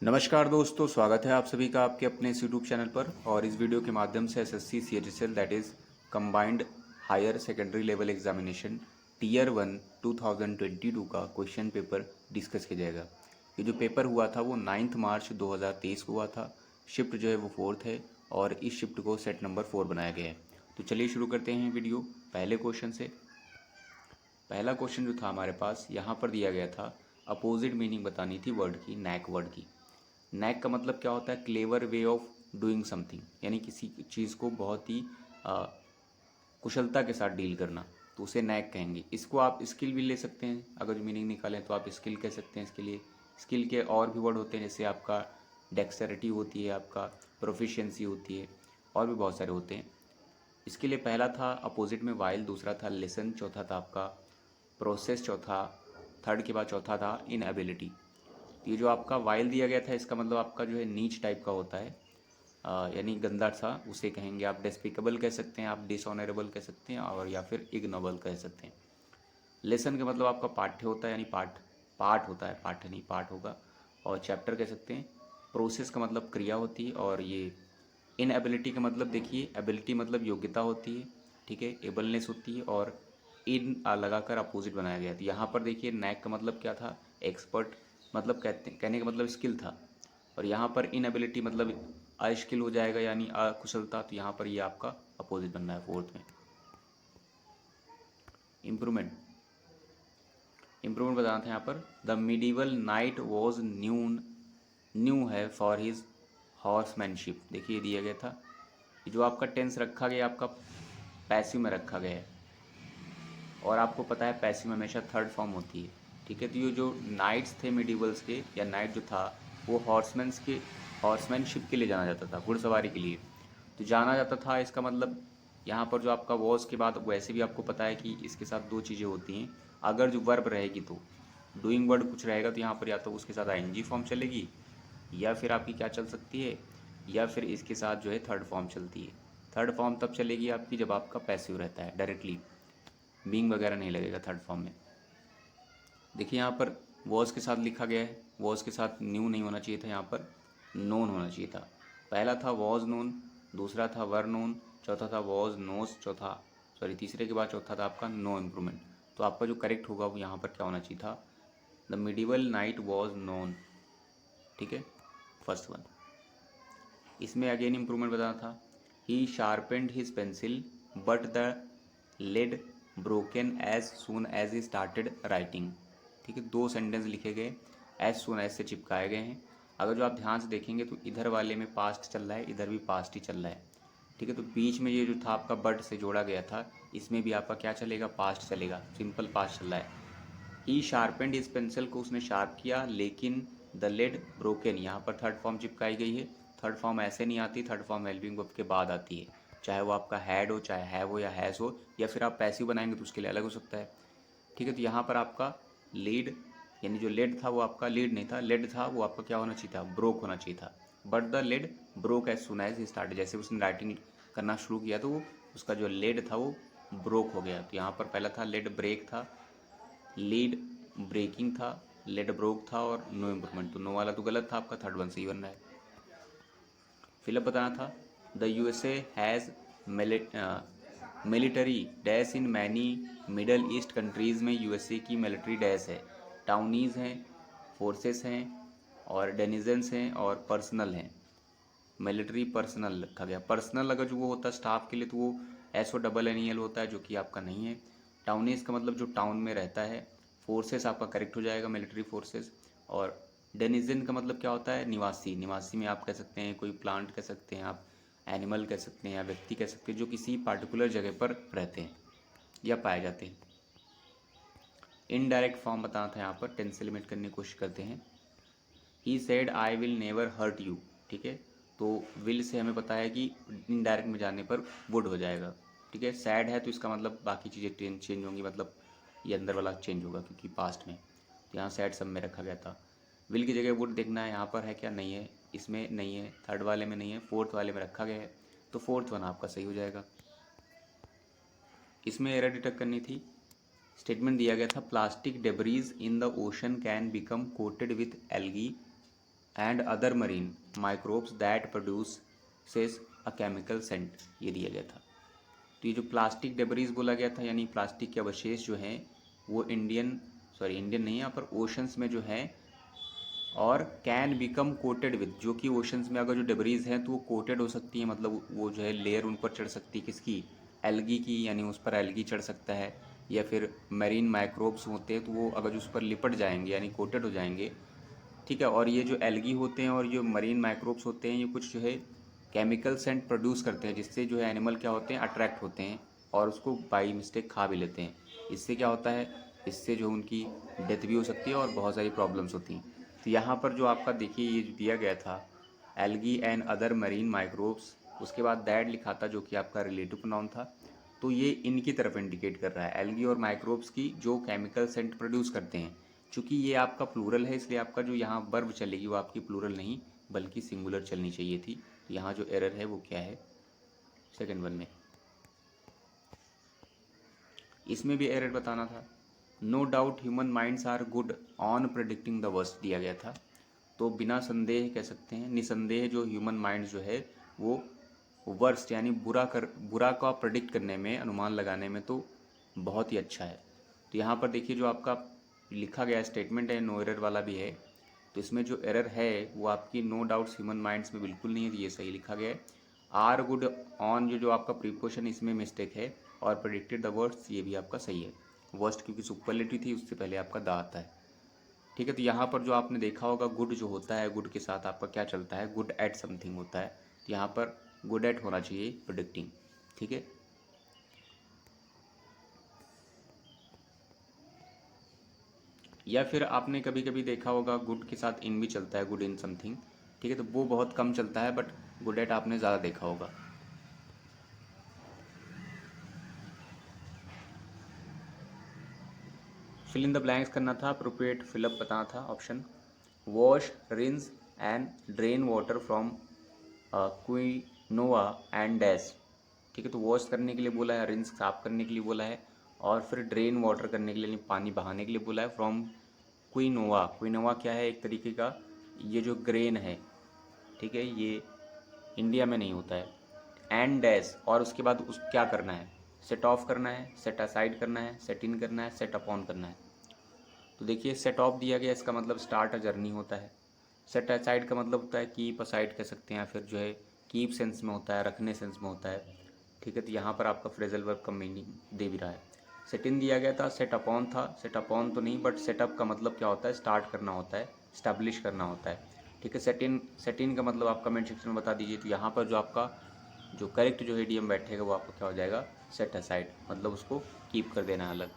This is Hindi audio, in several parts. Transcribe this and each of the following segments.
नमस्कार दोस्तों, स्वागत है आप सभी का आपके अपने इस यूट्यूब चैनल पर। और इस वीडियो के माध्यम से SSC CHSL that is combined higher secondary level examination tier 1 2022 का क्वेश्चन पेपर डिस्कस किया जाएगा। ये जो पेपर हुआ था वो 9 मार्च 2023 को हुआ था। शिफ्ट जो है वो 4th है और इस शिफ्ट को सेट नंबर 4 बनाया गया है। तो चलिए शुरू करते हैं वीडियो पहले क्वेश्चन से। पहला क्वेश्चन जो था हमारे पास यहाँ पर दिया गया था, अपोजिट मीनिंग बतानी थी वर्ड की, नैक वर्ड की। नैक का मतलब क्या होता है? Clever way of doing something, यानी किसी चीज़ को बहुत ही कुशलता के साथ डील करना, तो उसे नैक कहेंगे। इसको आप स्किल भी ले सकते हैं, अगर मीनिंग निकालें तो आप स्किल कह सकते हैं। इसके लिए स्किल के और भी वर्ड होते हैं, जैसे आपका डेक्सटरिटी होती है, आपका प्रोफिशिएंसी होती है, और भी बहुत सारे होते हैं। इसके लिए पहला था अपोजिट में वाइल, दूसरा था लिसन, चौथा था आपका प्रोसेस, चौथा थर्ड के बाद चौथा था इनएबिलिटी। ये जो आपका वाइल दिया गया था, इसका मतलब आपका जो है नीच टाइप का होता है, यानी गंदा सा, उसे कहेंगे आप डेस्पिकेबल कह सकते हैं, आप डिसऑनरेबल कह सकते हैं, और या फिर इग्नोबल कह सकते हैं। लेसन का मतलब आपका पाठ्य होता है, यानी पाठ होता है, पाठ नहीं पाठ होगा, और चैप्टर कह सकते हैं। प्रोसेस का मतलब क्रिया होती है, और ये इनएबिलिटी का मतलब देखिए, एबिलिटी मतलब योग्यता होती है, ठीक है, एबलनेस होती है, और इन लगाकर अपोजिट बनाया गया। तो यहाँ पर देखिए नैक का मतलब क्या था? एक्सपर्ट, मतलब कहने का मतलब स्किल था, और यहाँ पर इनएबिलिटी मतलब अस्किल हो जाएगा, यानी अकुशलता। तो यहाँ पर ये आपका अपोजिट बनना है 4th में। इम्प्रूवमेंट बताना था यहाँ पर, the medieval night was new है फॉर हिज हॉर्समैनशिप। देखिए दिया गया था, ये जो आपका टेंस रखा गया आपका पैसिव में रखा गया है, और आपको पता है पैसिव में हमेशा थर्ड फॉर्म होती है, ठीक है। तो ये जो नाइट्स थे मिडीवल्स के, या नाइट जो था वो हॉर्समैनशिप के लिए जाना जाता था, घुड़सवारी के लिए। तो जाना जाता था, इसका मतलब यहाँ पर जो आपका वॉज के बाद, वैसे भी आपको पता है कि इसके साथ दो चीज़ें होती हैं। अगर जो वर्ब रहेगी तो डूइंग वर्ड कुछ रहेगा, तो यहाँ पर या तो उसके साथ आईएनजी फॉर्म चलेगी, या फिर आपकी क्या चल सकती है, या फिर इसके साथ जो है थर्ड फॉर्म चलती है। थर्ड फॉर्म तब चलेगी आपकी जब आपका पैसिव रहता है, डायरेक्टली बीइंग वगैरह नहीं लगेगा थर्ड फॉर्म में। देखिए यहाँ पर वॉज के साथ लिखा गया है, वॉज के साथ न्यू नहीं होना चाहिए था, यहाँ पर नोन होना चाहिए था। पहला था वॉज नोन, दूसरा था वर नोन, चौथा था वॉज नोस, तीसरे के बाद चौथा था आपका नो इम्प्रूवमेंट। तो आपका जो करेक्ट होगा वो यहाँ पर क्या होना चाहिए था? The medieval knight was known, ठीक है, फर्स्ट वन। इसमें अगेन इम्प्रूवमेंट बताना था, he sharpened his pencil but the lead broken as soon as he started writing, ठीक है। दो सेंटेंस लिखे गए, एज सून एज से चिपकाए गए हैं। अगर जो आप ध्यान से देखेंगे तो इधर वाले में पास्ट चल रहा है, इधर भी पास्ट ही चल रहा है, ठीक है। तो बीच में ये जो था आपका बट से जोड़ा गया था, इसमें भी आपका क्या चलेगा? पास्ट चलेगा, सिंपल पास्ट चल रहा है। ही शार्पेंड इस पेंसिल को उसने शार्प किया, लेकिन द लेड ब्रोकन, यहाँ पर थर्ड फॉर्म चिपकाई गई है। थर्ड फॉर्म ऐसे नहीं आती, थर्ड फॉर्म हेल्पिंग वर्ब के बाद आती है, चाहे वो आपका हैड हो, चाहे हैव हो या हैज़ हो, या फिर आप पैसिव बनाएंगे तो उसके लिए अलग हो सकता है, ठीक है। तो यहाँ पर आपका लीड, यानी जो लेड था वो आपका लीड नहीं था, लेड था वो आपका क्या होना चाहिए था? ब्रोक होना चाहिए था। But the lead broke as soon as he start, जैसे उसने राइटिंग करना शुरू किया तो उसका जो लेड था वो ब्रोक हो गया। तो यहाँ पर पहला था लेड ब्रेक था, लीड ब्रेकिंग था, लेड ब्रोक था, और नो इम्प्रूवमेंट। तो नो वाला तो गलत था आपका, थर्ड वन सही बन रहा है। फिलअप बताना था, the USA has military dash in many middle east countries में यूएसए की मिलिट्री डैश है। टाउनीज़ हैं, फोर्सेस हैं, और डेनिजेंस हैं, और पर्सनल हैं। मिलिट्री पर्सनल रखा गया। पर्सनल अगर जो वो होता है स्टाफ के लिए, तो वो SONNEL होता है, जो कि आपका नहीं है। टाउनीज का मतलब जो टाउन में रहता है। फोर्सेस आपका करेक्ट हो जाएगा, मिलिट्री फोर्सेस। और डेनिजन का मतलब क्या होता है? निवासी। निवासी में आप कह सकते हैं कोई प्लांट कह सकते हैं, आप एनिमल कह सकते हैं, या व्यक्ति कह सकते हैं जो किसी पार्टिकुलर जगह पर रहते हैं या पाए जाते हैं। इनडायरेक्ट फॉर्म बताना था, यहाँ पर टेंस से लिमिट करने की कोशिश करते हैं। He said I will never hurt you, ठीक है। तो विल से हमें पता है कि इनडायरेक्ट में जाने पर वुड हो जाएगा, ठीक है। सैड है तो इसका मतलब बाकी चीज़ें चेंज होंगी, मतलब ये अंदर वाला चेंज होगा क्योंकि पास्ट में। तो यहाँ सैड सब में रखा गया था। विल की जगह वुड देखना है, यहाँ पर है क्या? नहीं है, इसमें नहीं है, थर्ड वाले में नहीं है, फोर्थ वाले में रखा गया है, तो फोर्थ वन आपका सही हो जाएगा। इसमें एरर डिटेक्ट करनी थी। स्टेटमेंट दिया गया था, plastic debris in the ocean can become coated with algae and other marine microbes that produces a chemical scent, ये दिया गया था। तो ये जो प्लास्टिक डेबरीज बोला गया था, यानी प्लास्टिक के अवशेष जो हैं वो इंडियन नहीं, यहाँ पर ओशंस में जो हैं, और कैन बिकम कोटेड विद, जो कि ओशंस में अगर जो डेबरीज हैं तो वो कोटेड हो सकती है, मतलब वो जो है लेयर उन पर चढ़ सकती है, किसकी, एल्गी की, यानी उस पर एल्गी चढ़ सकता है, या फिर मेरीन माइक्रोब्स होते हैं तो वो अगर जो उस पर लिपट जाएंगे यानी कोटेड हो जाएंगे, ठीक है। और ये जो एल्गी होते हैं और जो मरीन माइक्रोब्स होते हैं, ये कुछ जो है केमिकल सेंट प्रोड्यूस करते हैं, जिससे जो है एनिमल क्या होते हैं, अट्रैक्ट होते हैं और उसको बाई मिस्टेक खा भी लेते हैं। इससे क्या होता है, इससे जो उनकी डेथ भी हो सकती है और बहुत सारी प्रॉब्लम्स होती हैं। तो यहाँ पर जो आपका देखिए ये जो दिया गया था, algae and other marine microbes, उसके बाद दैट लिखा था जो कि आपका रिलेटिव प्रोनाउन था। तो ये इनकी तरफ इंडिकेट कर रहा है, एल्गी और माइक्रोब्स की, जो केमिकल सेंट प्रोड्यूस करते हैं। चूँकि ये आपका प्लूरल है, इसलिए आपका जो यहाँ वर्ब चलेगी वो आपकी प्लूरल नहीं बल्कि सिंगुलर चलनी चाहिए थी। तो यहाँ जो एरर है वो क्या है, सेकंड वन में, इसमें भी एरर बताना था। No doubt human minds are good on predicting the worst दिया गया था। तो बिना संदेह कह सकते हैं, निसंदेह जो ह्यूमन माइंड जो है वो वर्स्ट यानी बुरा का प्रेडिक्ट करने में, अनुमान लगाने में तो बहुत ही अच्छा है। तो यहाँ पर देखिए जो आपका लिखा गया स्टेटमेंट है, नो एरर वाला भी है। तो इसमें जो एरर है वो आपकी नो डाउट्स ह्यूमन माइंड्स में बिल्कुल नहीं है, तो ये सही लिखा गया है। आर गुड ऑन जो आपका प्रीपोजिशन, इसमें मिस्टेक है, और प्रेडिक्टेड द वर्स्ट, ये भी आपका सही है। वर्स्ट क्योंकि सुपरलेटिव थी, उससे पहले आपका द आता है, ठीक है। तो यहाँ पर जो आपने देखा होगा, गुड जो होता है, गुड के साथ आपका क्या चलता है, गुड एट समथिंग होता है। तो यहाँ पर गुड एट होना चाहिए प्रिडिक्टिंग, ठीक है। या फिर आपने कभी कभी देखा होगा गुड के साथ इन भी चलता है, गुड इन समथिंग, ठीक है। तो वो बहुत कम चलता है, बट गुड एट आपने ज़्यादा देखा होगा। फिल इन द ब्लैंक्स करना था, अप्रोप्रिएट फिलअप बताना था option. Wash, rinse and drain water from quinoa and dash, ठीक है। तो वॉश करने के लिए बोला है, रिंस साफ करने के लिए बोला है, और फिर ड्रेन वाटर करने के लिए, पानी बहाने के लिए बोला है, फ्रॉम क्विनोआ। क्विनोआ क्या है, एक तरीके का ये जो ग्रेन है, ठीक है, ये इंडिया में नहीं होता है। एंड डैश, और उसके बाद उस क्या करना है, सेट ऑफ करना है, सेट असाइड करना है, सेट इन करना है, सेट अपॉन करना है। तो देखिए सेट ऑफ दिया गया, इसका मतलब स्टार्ट अ जर्नी होता है। सेट असाइड का मतलब होता है कीप असाइड कह सकते हैं, या फिर जो है कीप सेंस में होता है, रखने सेंस में होता है, ठीक है। तो यहाँ पर आपका फ्रेजल वर्ब का मीनिंग दे भी रहा है। सेट इन दिया गया था, सेट अपॉन था, सेट अपॉन तो नहीं, बट सेटअप का मतलब क्या होता है, स्टार्ट करना होता है, स्टैब्लिश करना होता है, ठीक है। सेट इन का मतलब आप कमेंट सेक्शन में बता दीजिए। तो यहाँ पर जो आपका जो करेक्ट जो इडियम बैठेगा वो आपका क्या हो जाएगा, सेट असाइड, मतलब उसको कीप कर देना अलग।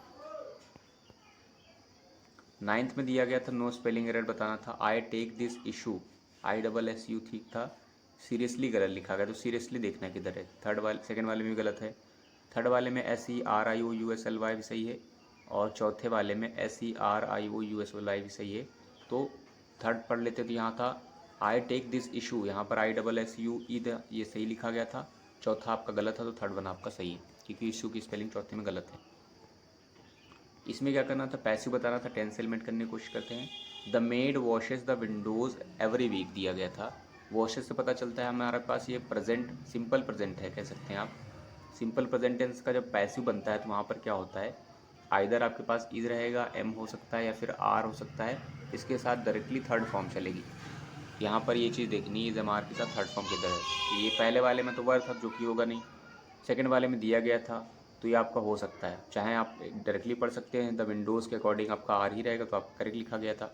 नाइन्थ में दिया गया था, नो स्पेलिंग एरर बताना था। I take this issue, ISSU ठीक था, सीरियसली गलत लिखा गया, तो सीरियसली देखना किधर है। सेकंड वाले में भी गलत है। थर्ड वाले में SERIOUSLY भी सही है, और चौथे वाले में SERIOUSLY भी सही है। तो थर्ड पढ़ लेते तो यहाँ था आई टेक दिस इशू, यहाँ पर ISSU ये सही लिखा गया था, चौथा आपका गलत था, तो थर्ड वन आपका सही है, क्योंकि इशू की स्पेलिंग चौथे में गलत है। इसमें क्या करना था, पैसिव बताना था, टेंस एलिमेंट करने की कोशिश करते हैं। The maid washes the windows every week दिया गया था। वॉशेस से पता चलता है हमारे पास ये प्रेजेंट, सिंपल प्रेजेंट है कह सकते हैं आप। सिंपल प्रेजेंट टेंस का जब पैसिव बनता है तो वहाँ पर क्या होता है, आइदर आपके पास इज रहेगा, एम हो सकता है, या फिर आर हो सकता है, इसके साथ डायरेक्टली थर्ड फॉर्म चलेगी। यहाँ पर ये चीज़ देखनी है, इज एम आर के साथ थर्ड फॉर्म किधर है। तो ये पहले वाले में तो वर्ब था जो कि होगा नहीं, सेकंड वाले में दिया गया था, तो ये आपका हो सकता है, चाहे आप डायरेक्टली पढ़ सकते हैं, द विंडोज़ के अकॉर्डिंग आपका आर ही रहेगा, तो आपका करेक्ट लिखा गया था।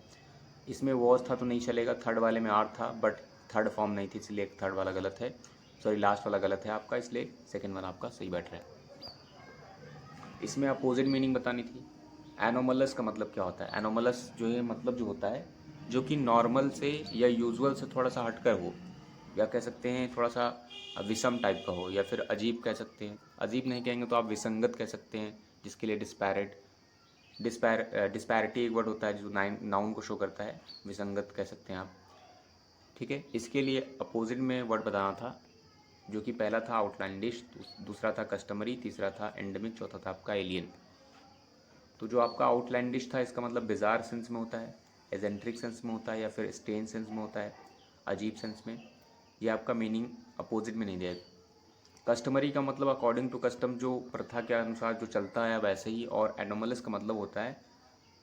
इसमें वॉज था तो नहीं चलेगा, थर्ड वाले में आर था बट थर्ड फॉर्म नहीं थी, इसलिए थर्ड वाला गलत है, सॉरी लास्ट वाला गलत है आपका, इसलिए सेकंड वन आपका सही बैठ रहा है। इसमें अपोजिट मीनिंग बतानी थी। एनोमलस का मतलब क्या होता है, एनोमलस जो है मतलब जो होता है जो कि नॉर्मल से या यूजुअल से थोड़ा सा हटकर हो, या कह सकते हैं थोड़ा सा विषम टाइप का हो, या फिर अजीब कह सकते हैं। अजीब नहीं कहेंगे तो आप विसंगत कह सकते हैं, जिसके लिए डिस्पैरिटी एक वर्ड होता है जो नाउन को शो करता है, विसंगत कह सकते हैं आप, ठीक है। इसके लिए अपोजिट में वर्ड बताना था, जो कि पहला था आउटलैंडिश, दूसरा था कस्टमरी, तीसरा था एंडेमिक, चौथा था आपका एलियन। तो जो आपका आउटलैंडिश था इसका मतलब बिजार सेंस में होता है, एजेंट्रिक सेंस में होता है या फिर स्ट्रेंज सेंस में होता है, अजीब सेंस में, ये आपका मीनिंग अपोजिट में नहीं देगा। कस्टमरी का मतलब अकॉर्डिंग टू कस्टम, जो प्रथा के अनुसार जो चलता है वैसे ही, और एनोमलस का मतलब होता है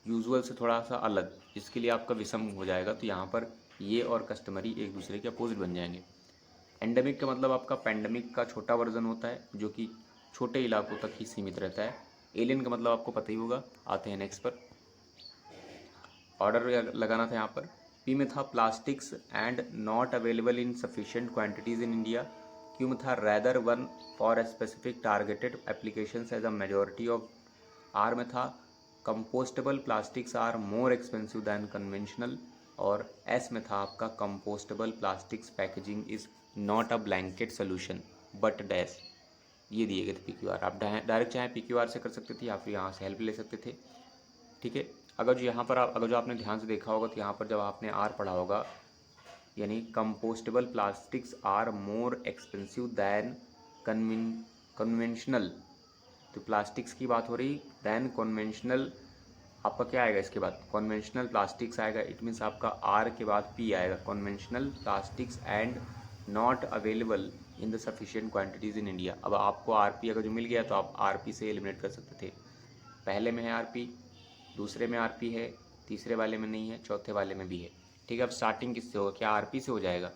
यूजुअल से थोड़ा सा अलग, जिसके लिए आपका विषम हो जाएगा। तो यहाँ पर ये और कस्टमरी एक दूसरे के अपोजिट बन जाएंगे। एंडेमिक का मतलब आपका पैंडेमिक का छोटा वर्जन होता है, जो कि छोटे इलाकों तक ही सीमित रहता है। एलियन का मतलब आपको पता ही होगा। आते हैं नेक्स्ट पर, ऑर्डर लगाना था यहाँ पर। पी में था plastics and not available in sufficient quantities in India. Q में था rather one for specific targeted applications as a majority of. R में था compostable plastics are more expensive than conventional. और एस में था आपका compostable plastics packaging is not a blanket solution but dash. ये दिए गए थे PQR। आप डायरेक्ट चाहे PQR से कर सकते थे या फिर यहाँ से हेल्प ले सकते थे। ठीक है, अगर जो यहाँ पर अगर जो आपने ध्यान से देखा होगा तो यहाँ पर जब आपने आर पढ़ा होगा, यानी compostable plastics are more expensive than conventional, तो प्लास्टिक्स की बात हो रही, दैन कन्वेंशनल आपका क्या आएगा इसके बाद, कन्वेंशनल प्लास्टिक्स आएगा। इट मीन्स आपका आर के बाद पी आएगा, conventional plastics and not available in the sufficient quantities in India. अब आपको RP अगर जो मिल गया तो आप RP से एलिमिनेट कर सकते थे। पहले में है RP, दूसरे में RP है, तीसरे वाले में नहीं है, चौथे वाले में भी है। ठीक है, अब स्टार्टिंग किससे होगा, क्या RP से हो जाएगा।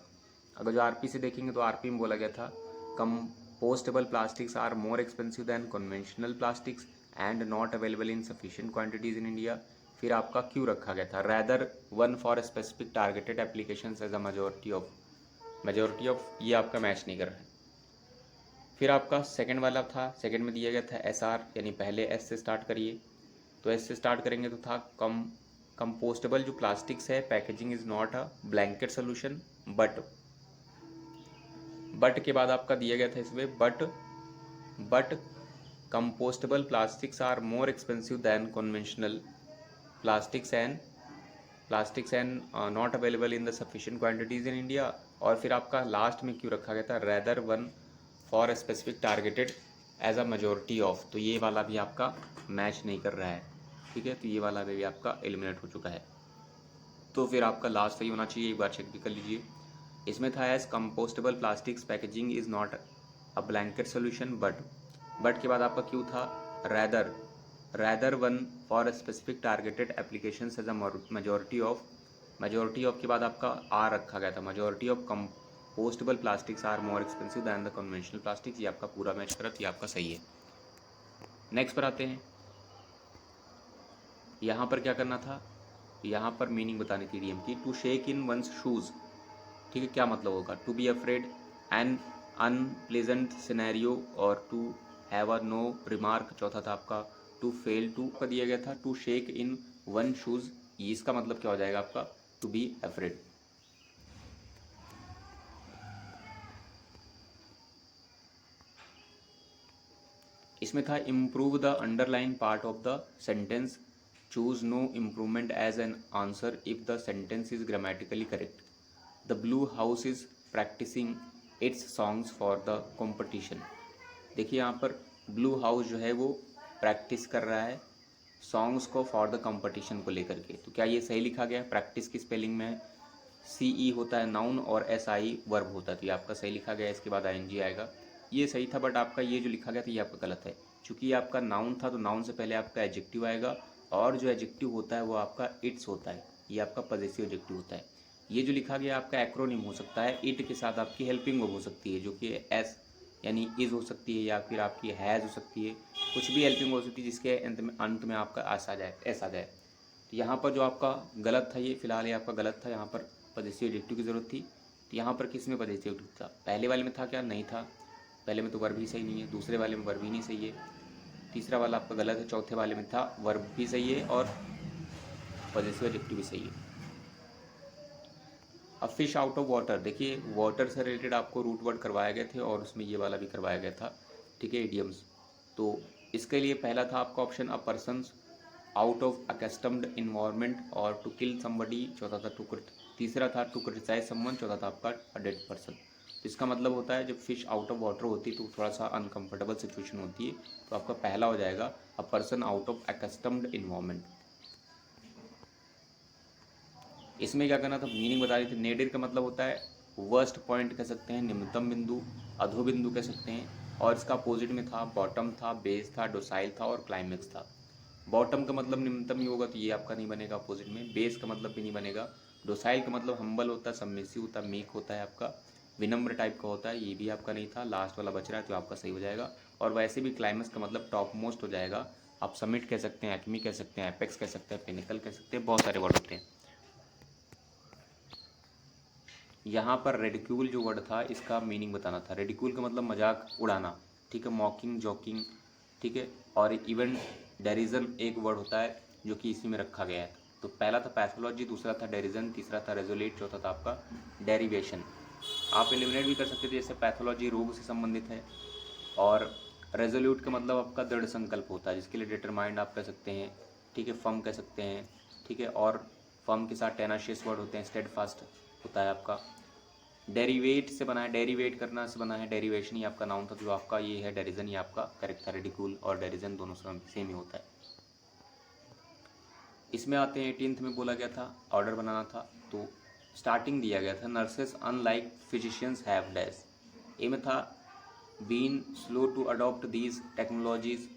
अगर जो RP से देखेंगे तो RP में बोला गया था compostable plastics are more expensive than conventional plastics and not available in sufficient quantities in India. फिर आपका क्यू रखा गया था rather one for specific targeted applications as a majority of. ये आपका मैच नहीं कर रहा है। फिर आपका सेकंड वाला था, सेकंड में दिया गया था SR, यानी पहले S से स्टार्ट करिए। तो S से स्टार्ट करेंगे तो था कंपोस्टेबल जो प्लास्टिक्स है packaging is not a blanket solution but के बाद आपका दिया गया था इसमें but compostable plastics are more expensive than conventional plastics and not available in the sufficient quantities in India. और फिर आपका लास्ट में क्यों रखा गया था rather one for specific targeted as a majority of. तो ये वाला भी आपका मैच नहीं कर रहा है। ठीक है, तो ये वाला भी आपका एलिमिनेट हो चुका है। तो फिर आपका लास्ट सही होना चाहिए, एक बार चेक भी कर लीजिए। इसमें था as compostable plastics packaging is not a blanket solution but के बाद आपका क्यों था rather one for specific targeted application as a majority of के बाद आपका आर रखा गया था, majority of compostable plastics are more expensive than the conventional plastics. ये आपका पूरा मैच करा, ये आपका सही है। नेक्स्ट पर आते हैं। यहाँ पर क्या करना था, यहाँ पर मीनिंग बतानी थी इडियम की। To shake in one's shoes, ठीक है, क्या मतलब होगा, to be afraid, an unpleasant scenario, और to have a no remark. चौथा था आपका टू फेल टू का दिया गया था to shake in one shoes, ये इसका मतलब क्या हो जाएगा आपका टू बी अफ्रेड। इसमें था improve the underline part of the sentence, choose no improvement as an answer if the sentence is grammatically correct. The blue house is practising its songs for the competition. देखिए यहाँ पर ब्लू हाउस जो है वो प्रैक्टिस कर रहा है सॉन्ग्स को फॉर द कंपटीशन को लेकर के। तो क्या ये सही लिखा गया है, प्रैक्टिस की स्पेलिंग में CE होता है नाउन और SI वर्ब होता है, तो ये आपका सही लिखा गया है। इसके बाद ING आएगा, ये सही था, बट आपका ये जो लिखा गया था ये आपका गलत है। चूँकि ये आपका नाउन था तो नाउन से पहले आपका एडजेक्टिव आएगा, और जो एडजेक्टिव होता है वो आपका इट्स होता है, ये आपका पॉजेसिव एडजेक्टिव होता है। ये जो लिखा गया आपका एक्रोनिम हो सकता है, इट के साथ आपकी हेल्पिंग वर्ब हो सकती है जो कि एस यानी इज़ हो सकती है, या फिर आपकी हैज़ हो सकती है, कुछ भी हेल्पिंग हो सकती है जिसके अंत में आपका एस आ जाए। तो यहाँ पर जो आपका गलत था, ये फिलहाल ये आपका गलत था, यहाँ पर पॉजेसिव एडजेक्टिव की ज़रूरत थी। तो यहाँ पर किस में पॉजेसिव एडजेक्टिव था, पहले वाले में था क्या, नहीं था, पहले में तो वर्ब ही सही नहीं है, दूसरे वाले में वर्ब ही नहीं सही है, तीसरा वाला आपका गलत है, चौथे वाले में था वर्ब भी सही है और पॉजेसिव एडजेक्टिव भी सही है। अब फिश आउट ऑफ वाटर, देखिए वाटर से रिलेटेड आपको रूट वर्ड करवाए गए थे और उसमें ये वाला भी करवाया गया था। ठीक है, इडियम्स। तो इसके लिए पहला था आपका option a persons out of accustomed environment और टू किल समबडी, चौथा था तीसरा था टू क्रिटिसाइज समवन, चौथा था आपका अ डेड पर्सन। तो इसका मतलब होता है जब फिश आउट ऑफ वाटर होती है तो थोड़ा सा अनकंफर्टेबल सिचुएशन होती है, तो आपका पहला हो जाएगा a person out of accustomed environment. इसमें क्या करना था, मीनिंग बता रही थी। नेडिर का मतलब होता है वर्स्ट पॉइंट कह सकते हैं, निम्नतम बिंदु, अधो बिंदु कह सकते हैं। और इसका अपोजिट में था बॉटम था, बेस था, डोसाइल था और क्लाइमेक्स था। बॉटम का मतलब निम्नतम ही होगा तो ये आपका नहीं बनेगा अपोजिट में। बेस का मतलब भी नहीं बनेगा। डोसाइल का मतलब हम्बल होता है, सबमिसिव होता है, मीक होता है आपका, विनम्र टाइप का होता है, ये भी आपका नहीं था। लास्ट वाला बच रहा है तो आपका सही हो जाएगा। और वैसे भी क्लाइमेक्स का मतलब टॉप मोस्ट हो जाएगा। आप समिट कह सकते हैं, एक्मी कह सकते हैं, एपेक्स कह सकते हैं, पिनिकल कह सकते हैं, बहुत सारे वर्ड होते हैं। यहाँ पर रेडिक्यूल जो वर्ड था इसका मीनिंग बताना था। रेडिक्यूल का मतलब मजाक उड़ाना, ठीक है, मॉकिंग, जॉकिंग, ठीक है। और इवन डेरिजन एक वर्ड होता है जो कि इसी में रखा गया है। तो पहला था पैथोलॉजी, दूसरा था डेरिजन, तीसरा था रेजोलेट, चौथा था आपका डेरिवेशन। आप एलिमिनेट भी कर सकते थे, जैसे पैथोलॉजी रोग से संबंधित है, और रेजोल्यूट का मतलब आपका दृढ़ संकल्प होता है, जिसके लिए डिटरमाइंड आप कह सकते हैं, ठीक है, फर्म कह सकते हैं, ठीक है। और फर्म के साथ टेनाशियस वर्ड होते हैं, स्टेडफास्ट होता है आपका। डेरिवेट से बना है, डेरिवेट करना से बना है, डेरिवेशन ही आपका नाउन था। जो आपका ये है डेरिजन, ये आपका करेक्ट था। रेडिकूल और डेरिजन दोनों सेम ही होता है। इसमें आते हैं 18th में बोला गया था ऑर्डर बनाना था, तो स्टार्टिंग दिया गया था nurses unlike physicians have dash. A में था been slow to adopt these technologies.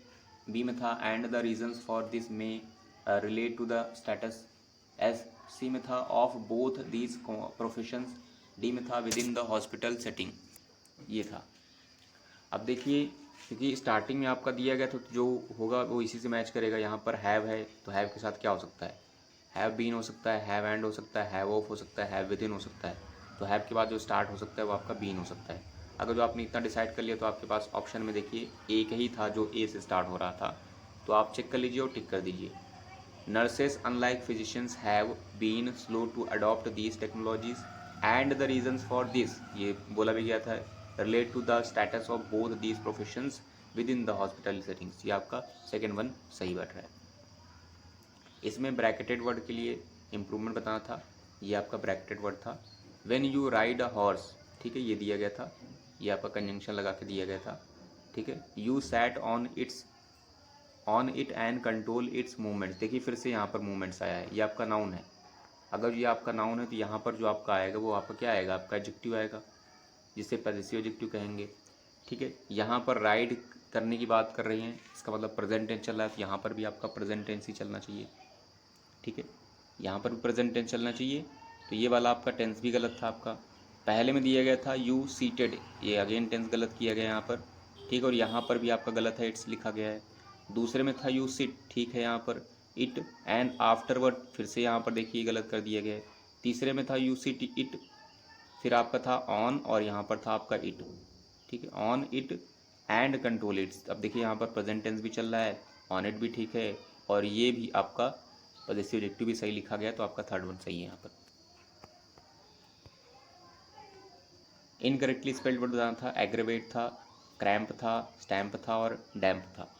B में था and the reasons for this may relate to the statuses. C में था of both these professions. D में था within the hospital setting. ये था। अब देखिए, क्योंकि स्टार्टिंग में आपका दिया गया तो जो होगा वो इसी से मैच करेगा। यहाँ पर हैव है तो हैव के साथ क्या हो सकता है, हैव बीन हो सकता है, हैव एंड हो सकता है, हैव ऑफ हो सकता है, हैव विद इन हो सकता है। तो हैव के बाद जो स्टार्ट हो सकता है वो आपका बीन हो सकता है। अगर जो आपने इतना डिसाइड कर लिया तो आपके पास ऑप्शन में देखिए एक ही था जो ए से स्टार्ट हो रहा था, तो आप चेक कर लीजिए और टिक कर दीजिए। Nurses unlike physicians have been slow to adopt these technologies and the reasons for this, ये बोला भी गया था, relate to the status of both these professions within the hospital settings. ये आपका सेकेंड वन सही बैठ रहा है। इसमें ब्रैकेटेड वर्ड के लिए इम्प्रूवमेंट बताना था, ये आपका ब्रैकेटेड वर्ड था। When you ride a horse, ठीक है, ये दिया गया था, ये आपका कंजंक्शन लगा के दिया गया था, ठीक है। You sat on it and control it's movements. देखिए फिर से यहाँ पर मूवमेंट्स आया है, ये आपका नाउन है। अगर ये आपका नाउन है तो यहाँ पर जो आपका आएगा वो आपका क्या आएगा, आपका एडजेक्टिव आएगा, जिसे पॉजेसिव एडजेक्टिव कहेंगे, ठीक है। यहाँ पर राइड करने की बात कर रही हैं, इसका मतलब प्रेजेंट टेंस चल रहा है, तो यहाँ पर भी आपका प्रेजेंट टेंस ही चलना चाहिए, ठीक है। यहाँ पर भी प्रेजेंट टेंस चलना चाहिए। तो ये वाला आपका टेंस भी गलत था आपका। पहले में दिया गया था यू सीटेड, ये अगेन टेंस गलत किया गया यहाँ पर, ठीक है। और यहाँ पर भी आपका गलत है, इट्स लिखा गया है। दूसरे में था यू सिट, ठीक है, यहाँ पर इट एंड आफ्टरवर्ड, फिर से यहाँ पर देखिए गलत कर दिया गया है। तीसरे में था यू सिट इट, फिर आपका था ऑन और यहाँ पर था आपका इट, ठीक है, on it and control it's. अब देखिए यहाँ पर प्रेजेंट टेंस भी चल रहा है, ऑन इट भी ठीक है, और ये भी आपका पॉजेसिव एडजेक्टिव भी सही लिखा गया, तो आपका थर्ड वन सही है यहाँ पर। इनकरेक्टली स्पेल्ड वर्ड बताना था, एग्रेवेट था, क्रैम्प था, स्टैम्प था और डैम्प था।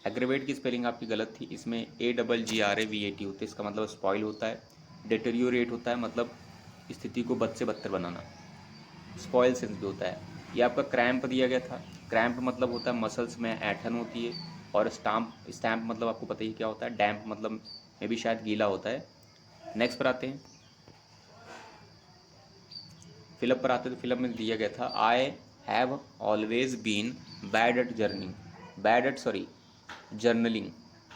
एग्रेवेट की स्पेलिंग आपकी गलत थी, इसमें AGGRAVAT होता है, इसका मतलब स्पॉइल होता है। डिटेरियोरेट होता है मतलब स्थिति को बद से बदतर बनाना, स्पॉइल सेंस भी होता है। ये आपका क्रैम्प दिया गया था, क्रैम्प मतलब होता है मसल्स में ऐंठन होती है। और स्टैम्प मतलब आपको पता ही क्या होता है, डैम्प मतलब में भी शायद गीला होता है। नेक्स्ट पर आते हैं, फिलअप पर आते हैं। तो फिलअप में दिया गया था I have always been bad at journeying, bad at sorry journaling,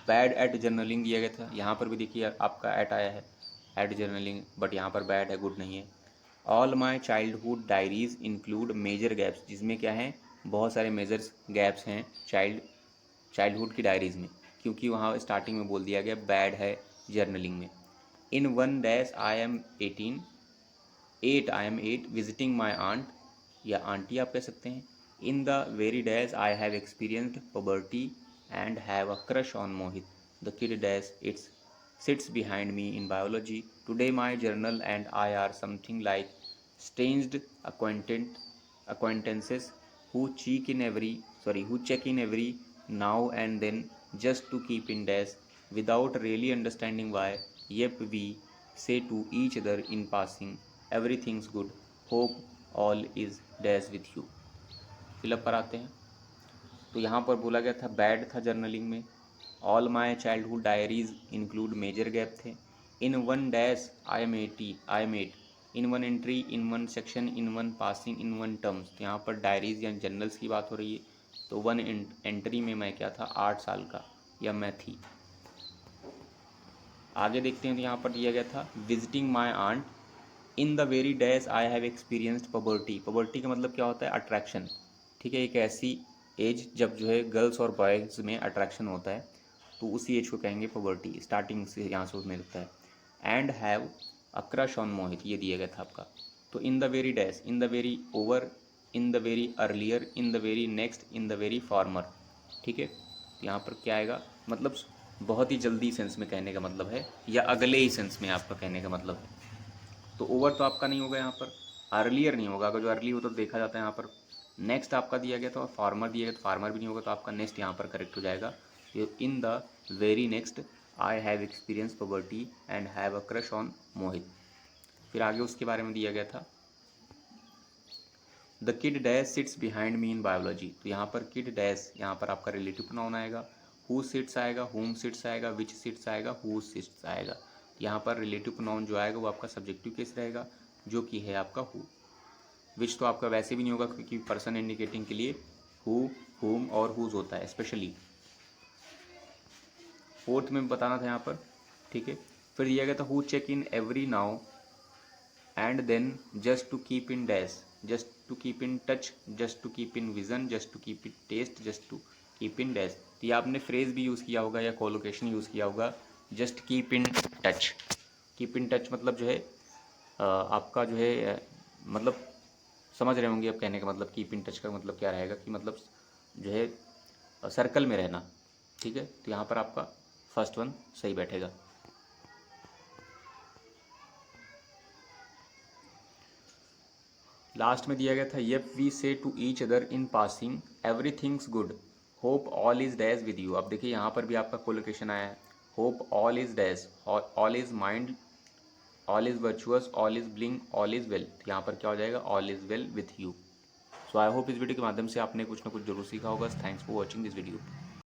bad at journaling दिया गया था। यहाँ पर भी देखिए आपका एट आया है, एट जर्नलिंग, बट यहाँ पर बैड है, गुड नहीं है। All my childhood diaries include major gaps, जिसमें क्या है, बहुत सारे मेजर्स गैप्स हैं चाइल्डहुड की डायरीज़ में, क्योंकि वहाँ स्टार्टिंग में बोल दिया गया बैड है जर्नलिंग में। In one dash I am 8 visiting my aunt, या आंटी आप कह सकते हैं। In the very dash I have experienced poverty and have a crush on Mohit, the kid dash it's sits behind me in biology. Today my journal and I are something like strange acquaintances who check in every now and then just to keep in dash without really understanding why. Yep, we say to each other in passing, everything's good. Hope all is dash with you. Fill up पर आते हैं। तो यहाँ पर बोला गया था बैड था जर्नलिंग में, all my childhood diaries include major gap थे, in one dash I met in one entry, in one section, in one passing, in one terms. तो यहाँ पर डायरीज या जर्नल्स की बात हो रही है। तो वन एंट्री में मैं क्या था, 8 साल का, या मैं थी। आगे देखते हैं तो यहाँ पर दिया गया था visiting my aunt in the very days I have experienced puberty. Puberty का मतलब क्या होता है, अट्रैक्शन। ठीक है, एक ऐसी एज जब जो है गर्ल्स और बॉयज़ में अट्रैक्शन होता है, तो उसी एज को कहेंगे पबर्टी। स्टार्टिंग से यहाँ से उसमें लगता है। And have a crush on Mohit, ये दिया गया था आपका। तो in the very days, in the very over, in the very earlier, in the very next, in the very former. ठीक है, तो यहाँ पर क्या आएगा, मतलब बहुत ही जल्दी सेंस में कहने का मतलब है, या अगले ही सेंस में आपका कहने का मतलब है। तो ओवर तो आपका नहीं होगा यहाँ पर, अर्लियर नहीं होगा, अगर जो अर्ली हो तो देखा जाता है यहाँ पर। नेक्स्ट आपका दिया गया था और फार्मर दिया गया, तो फार्मर भी नहीं होगा, तो आपका नेक्स्ट यहाँ पर करेक्ट हो जाएगा। In the very next I have experience poverty and have a crush on Mohit. फिर आगे उसके बारे में दिया गया था the kid dash sits behind me in biology. तो यहाँ पर किड डैश, यहाँ पर आपका रिलेटिव प्रोनाउन आएगा, हु सिट्स आएगा, हुम सिट्स आएगा, विच सिट्स आएगा, हु सिट्स आएगा। यहाँ पर रिलेटिव प्रोनाउन जो आएगा वो आपका सब्जेक्टिव केस रहेगा, जो कि है आपका हु। विच तो आपका वैसे भी नहीं होगा, क्योंकि पर्सन इंडिकेटिंग के लिए हु, हुम और हुज होता है स्पेशली। फोर्थ में बताना था यहाँ पर। ठीक है, फिर दिया गया था who check in every now and then just to keep in dash, just to keep in touch, just to keep in vision, just to keep in taste, just to keep in dash. तो ये आपने फ्रेज भी यूज़ किया होगा या कोलोकेशन यूज़ किया होगा, just keep in touch. Keep in touch मतलब जो है आपका जो है मतलब समझ रहे होंगे अब कहने का मतलब। कीप इन टच का मतलब क्या रहेगा कि मतलब जो है सर्कल में रहना। ठीक है, तो यहाँ पर आपका फर्स्ट वन सही बैठेगा। लास्ट में दिया गया था yup we say to each other in passing everything's good, hope all is dash with you. अब देखिए यहाँ पर भी आपका कोलोकेशन आया है, hope all is dash, all is mind, all is virtuous, all is bling, all is well. तो यहाँ पर क्या हो जाएगा, all is well with you. So I hope इस वीडियो के माध्यम से आपने कुछ ना कुछ जरूर सीखा होगा। Thanks for watching this video.